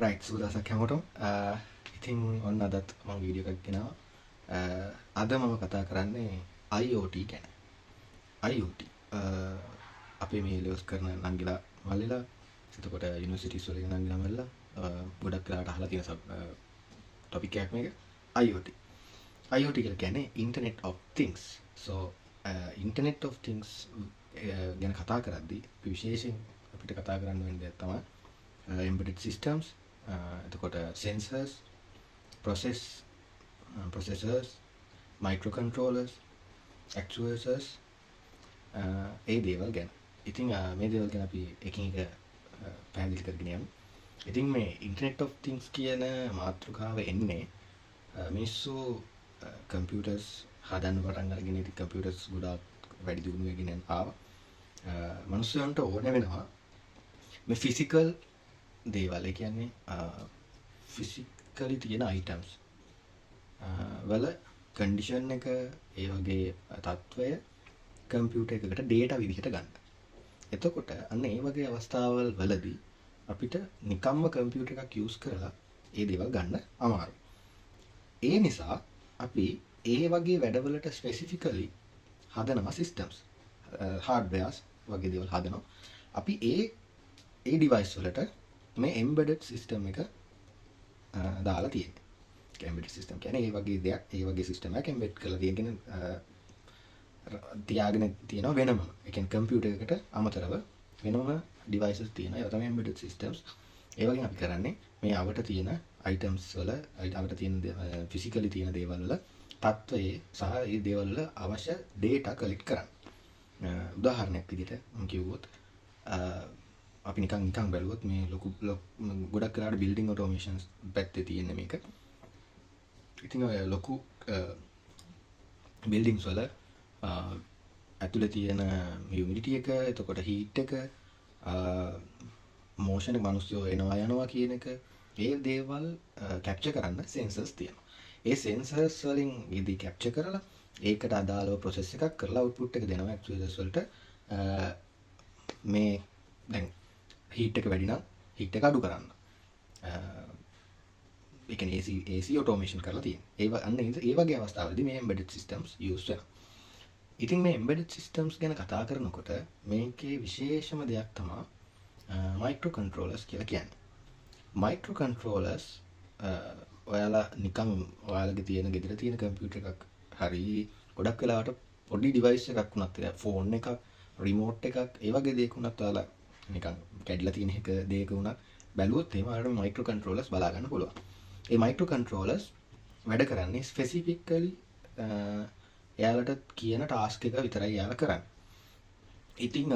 Right සුදසක් හැමෝටම ඉතින් ඔන්න අදත් මම වීඩියෝ එකක් ගෙනවා. අද මම කතා කරන්නේ IoT ගැන. IoT අපේ මේ ලෙවස් කරන නංගිලා මල්ලිලා එතකොට යුනිවර්සිටිස් වල ඉන්න නංගිලා මල්ලිලා ගොඩක් වෙලාවට අහලා තියෙන ටොපික් එකක් මේක IoT. IoT කියලා කියන්නේ Internet of Things. So Internet of Things ගැන කතා කරද්දී විශේෂයෙන් අපිට කතා කරන්න වෙන දේ තමයි embedded systems, එතකොට sensors, processors, microcontrollers, actuators, ඒ දේවල් ගැන. ඉතින් මේ දේවල් ගැන අපි එකින් එක පැහැදිලි කරගෙන යමු. ඉතින් මේ Internet of Things කියන මාතෘකාව එන්නේ මිනිස්සු computers හදන්න පටන් අරගෙන ඉතින් computers ගොඩාක් වැඩි දියුණු වෙගෙන ආවා. මිනිස්සුන්ට ඕන වෙනවා මේ physical දේවල්, ඒ කියන්නේ ෆිසිකලි තියෙන අයිටම්ස් වල කන්ඩිෂන් එක, ඒ වගේ තත්වය කම්පියුටර් එකකට ඩේටා විදිහට ගන්න. එතකොට අන්න ඒ වගේ අවස්ථාවල් වලදී අපිට නිකම්ම කම්පියුටර් එකක් යූස් කරලා ඒ දේවල් ගන්න අමාරුයි. ඒ නිසා අපි ඒ වගේ වැඩවලට ස්පෙસિෆිකලි හදනවා සිස්ටම්ස්, හાર્ඩ්වෙයාර්ස් වගේ දේවල් හදනවා. අපි ඒ ඩිවයිස් වලට මේ embedded system එක දාලා තියෙන්නේ. embedded system කියන්නේ ඒ වගේ දෙයක්, ඒ වගේ system එකක් embed කරලා තියෙන තියාගෙන තියෙනවා වෙනම. ඒ කියන්නේ computer එකට අමතරව වෙනම devices තියෙනවා. ඒවා තමයි embedded systems. ඒ වගේ අපි කරන්නේ මේ අවට තියෙන items වල, අවට තියෙන physically තියෙන දේවල් වල තත්වයේ සහ ඒ දේවල් වල අවශ්‍ය data collect කරන්න. උදාහරණයක් විදිහට මම කිව්වොත් අපි නිකන් බැලුවොත් මේ ලොකු ගොඩක් වෙලාවට බිල්ඩින් ඔටෝමේෂන්ස් පැත්තේ තියෙන මේක. ඉතින් ඔය ලොකු බිල්ඩින්ග්ස් වල ඇතුලේ තියෙන හියුමිඩිටි එක, එතකොට හීට් එක, මෝෂන් එක, මිනිස්සු එනවා යනවා කියන එක, ඒ දේවල් කැප්චර් කරන්න සෙන්සර්ස් තියෙනවා. ඒ සෙන්සර්ස් වලින් ඉදි කැප්චර් කරලා ඒකට අදාළව ප්‍රොසෙස් එකක් කරලා අවුට්පුට් එක දෙනවා ඇක්චුවේටර්ස් වලට. මේ දැන් හීට් එක වැඩි නම් හීට් එක අඩු කරන්න. ඒ කියන්නේ AC automation කරලා තියෙනවා. ඒ වගේ අවස්ථාවලදී මේ embedded systems use වෙනවා. ඉතින් මේ embedded systems ගැන කතා කරනකොට මේකේ විශේෂම දෙයක් තමයි microcontrollers කියලා කියන්නේ. microcontrollers ඔයාලා නිකන් ඔයාලගේ තියෙන ගෙදර තියෙන කම්පියුටර් එකක් හරි ගොඩක් වෙලාවට පොඩි ඩිවයිස් එකක් වුණත්, ෆෝන් එකක්, රිමෝට් එකක්, ඒ වගේ දෙයක් වුණත් ඔයාලා නිකන් කැඩලා තියෙන එක දෙයක වුණත් බැලුවොත් එහෙම ඔයාලට මයික්‍රෝ කන්ට්‍රෝලර්ස් බලා ගන්න පුළුවන්. ඒ මයික්‍රෝ කන්ට්‍රෝලර්ස් වැඩ කරන්නේ ස්පෙસિෆිකලි එයාලට කියන ටාස්ක් එක විතරයි එයාලා කරන්නේ. ඉතින්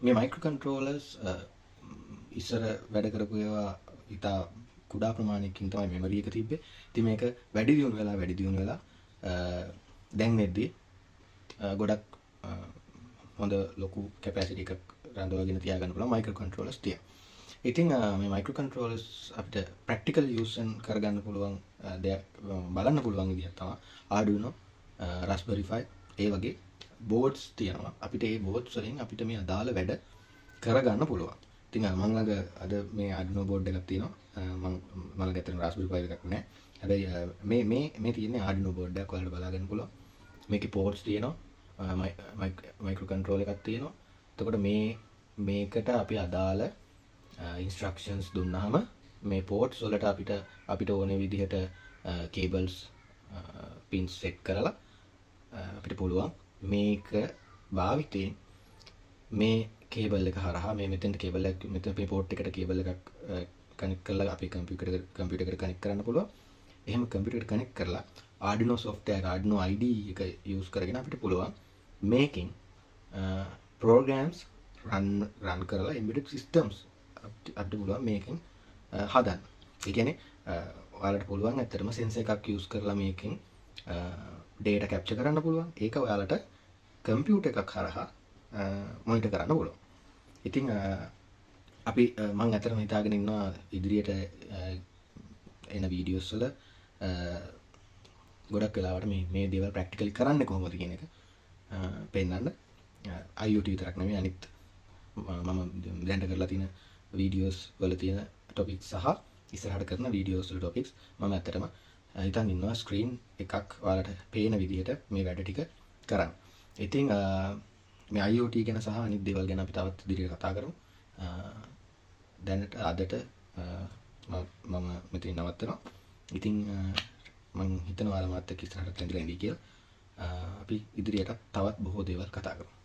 මේ මයික්‍රෝ කන්ට්‍රෝලර්ස් ඉස්සර වැඩ කරපු ඒවා ඉතා කුඩා ප්‍රමාණයකින් තමයි මෙමරි එක තිබ්බේ. ඉතින් මේක වැඩි දියුණු වෙලා දැන් නෙද්දී ගොඩක් හොඳ ලොකු කැපැසිටි එකක් රඳවාගෙන තියාගන්න පුළුවන් මයික්‍රෝ කන්ට්‍රෝලර්ස් තියෙනවා. ඉතින් මේ මයික්‍රෝ කන්ට්‍රෝලර්ස් අපිට ප්‍රැක්ටිකල් යූසන් කරගන්න පුළුවන් දෙයක් බලන්න පුළුවන් විදිහක් තමයි Arduino, Raspberry Pi, ඒ වගේ බෝඩ්ස් තියෙනවා. අපිට මේ බෝඩ්ස් වලින් අපිට මේ අදාළ වැඩ කරගන්න පුළුවන්. ඉතින් මම ළඟ අද මේ Arduino බෝඩ් එකක් තියෙනවා. මම ළඟ ඇත්තටම Raspberry Pi එකක් නැහැ. හැබැයි මේ තියෙන්නේ Arduino බෝඩ් එකක්. ඔයාලට බලා ගන්න පුළුවන්. මේකේ පෝර්ට්ස් තියෙනවා. මයික්‍රෝ කන්ට්‍රෝල් එකක් තියෙනවා. එතකොට මේකට අපි අදාළ ඉන්ස්ට්‍රක්ෂන්ස් දුන්නාම මේ පෝර්ට්ස් වලට අපිට ඕන විදිහට කේබල්ස් පින්ස් සෙට් කරලා අපිට පුළුවන් මේක භාවිතයෙන් මේ කේබල් එක හරහා මෙතෙන්ට කේබල් එකක්, මෙතන මේ පෝර්ට් එකට කේබල් එකක් කනෙක්ට් කරලා අපේ කම්පියුටර් එකට කනෙක්ට් කරන්න පුළුවන්. එහෙම කම්පියුටර් එකට කනෙක්ට් කරලා Arduino software, Arduino IDE එක use කරගෙන අපිට පුළුවන් මේකෙන් programs run කරලා embedded systems අපිට පුළුවන් මේකෙන් හදන්න. ඒ කියන්නේ ඔයාලට පුළුවන් ඇත්තටම sensor එකක් use කරලා මේකෙන් data capture කරන්න පුළුවන්. ඒක ඔයාලට computer එකක් හරහා monitor කරන්න පුළුවන්. ඉතින් අපි මම ඇත්තටම හිතාගෙන ඉන්නවා ඉදිරියට එන වීඩියෝස් වල ගොඩක් වෙලාවට මේ දේවල් ප්‍රැක්ටිකලි කරන්න කොහොමද කියන එක පෙන්නන්න. IoT විතරක් නෙමෙයි අනිත් මම දැන් කරලා තියෙන වීඩියෝස් වල තියෙන ටොපික් සහ ඉස්සරහට කරන වීඩියෝස් වල ටොපික්ස් මම ඇත්තටම හිතන් ඉන්නවා ස්ක්‍රීන් එකක් ඔයාලට පේන විදිහට මේ වැඩ ටික කරන්න. ඉතින් මේ IoT ගැන සහ අනිත් දේවල් ගැන අපි තවත් ඉදිරියට කතා කරමු. දැනට අදට මම මෙතන නවත්තනවා. ඉතින් මම හිතනවා ඔයාලා මාත් එක්ක ඉස්සරහට ඇඳලා ඉඳී කියලා. අපි ඉදිරියට තවත් බොහෝ දේවල් කතා කරමු.